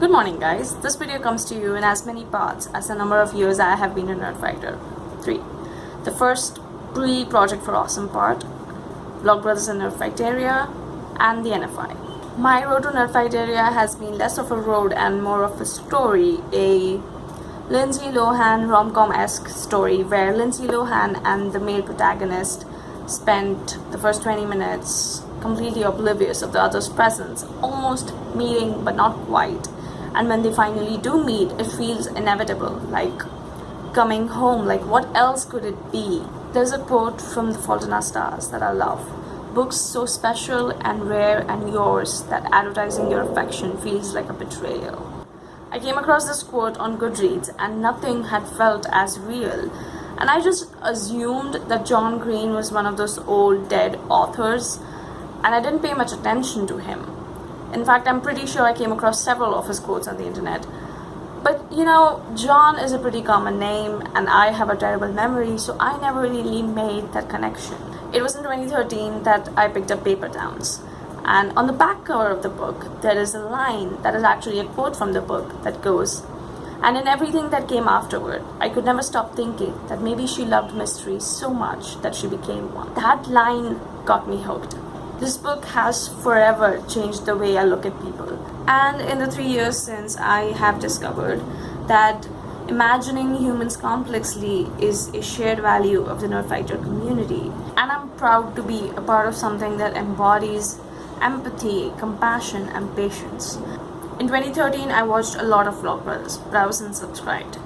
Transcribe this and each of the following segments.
Good morning guys, this video comes to you in as many parts as the number of years I have been a Nerdfighter. 3. The first pre-project for awesome part, Vlogbrothers and Nerdfighteria, and the NFI. My road to Nerdfighteria has been less of a road and more of a story, a Lindsay Lohan rom-com-esque story where Lindsay Lohan and the male protagonist spent the first 20 minutes completely oblivious of the other's presence, almost meeting but not quite. And when they finally do meet, it feels inevitable, like coming home, like what else could it be? There's a quote from The Fault in Our Stars that I love. Books so special and rare and yours that advertising your affection feels like a betrayal. I came across this quote on Goodreads and nothing had felt as real. And I just assumed that John Green was one of those old dead authors, and I didn't pay much attention to him. In fact, I'm pretty sure I came across several of his quotes on the internet. But you know, John is a pretty common name and I have a terrible memory, so I never really made that connection. It was in 2013 that I picked up Paper Towns. And on the back cover of the book, there is a line that is actually a quote from the book that goes, "And in everything that came afterward, I could never stop thinking that maybe she loved mystery so much that she became one." That line got me hooked. This book has forever changed the way I look at people. And in the 3 years since, I have discovered that imagining humans complexly is a shared value of the Nerdfighter community. And I'm proud to be a part of something that embodies empathy, compassion, and patience. In 2013, I watched a lot of Vlogbrothers, but I wasn't subscribed.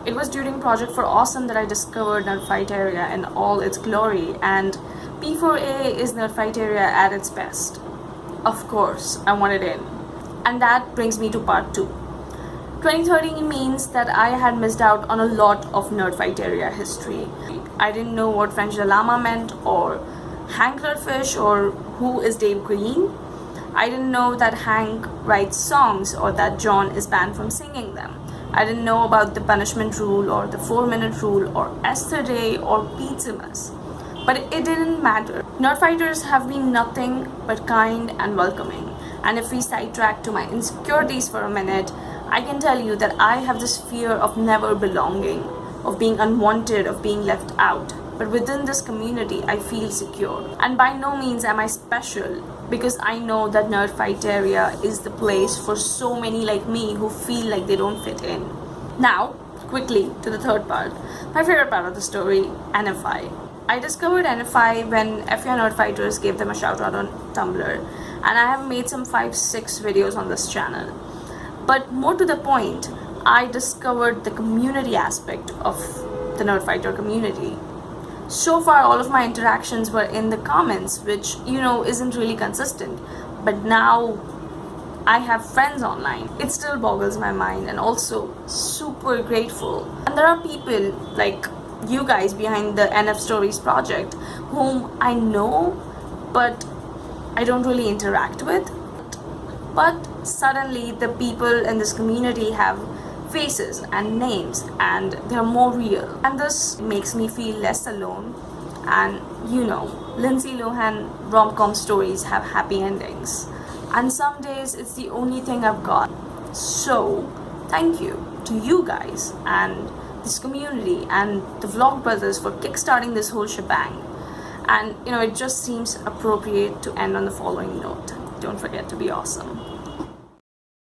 It was during Project for Awesome that I discovered Nerdfighteria in all its glory, and P4A is Nerdfighteria at its best. Of course, I wanted in. And that brings me to part 2. 2013 means that I had missed out on a lot of Nerdfighteria history. I didn't know what French de Lama meant, or Hanklerfish, or who is Dave Green. I didn't know that Hank writes songs or that John is banned from singing them. I didn't know about the punishment rule or the 4-minute rule or Esther Day or Pizzamas. But it didn't matter. Nerdfighters have been nothing but kind and welcoming. And if we sidetrack to my insecurities for a minute, I can tell you that I have this fear of never belonging, of being unwanted, of being left out. But within this community, I feel secure. And by no means am I special, because I know that Nerdfighteria is the place for so many like me who feel like they don't fit in. Now, quickly to the third part. My favorite part of the story, NFI. I discovered NFI when FA Nerdfighters gave them a shout out on Tumblr, and I have made some 5-6 videos on this channel. But more to the point, I discovered the community aspect of the Nerdfighter community. So far, all of my interactions were in the comments, which, you know, isn't really consistent. But now I have friends online. It still boggles my mind, and also super grateful. And there are people like you guys behind the NFstories project whom I know, but I don't really interact with. But suddenly the people in this community have faces and names, and they're more real, and this makes me feel less alone. And you know, Lindsay Lohan rom-com stories have happy endings, and some days it's the only thing I've got. So thank you to you guys and this community and the Vlogbrothers for kickstarting this whole shebang. And you know, it just seems appropriate to end on the following note: don't forget to be awesome.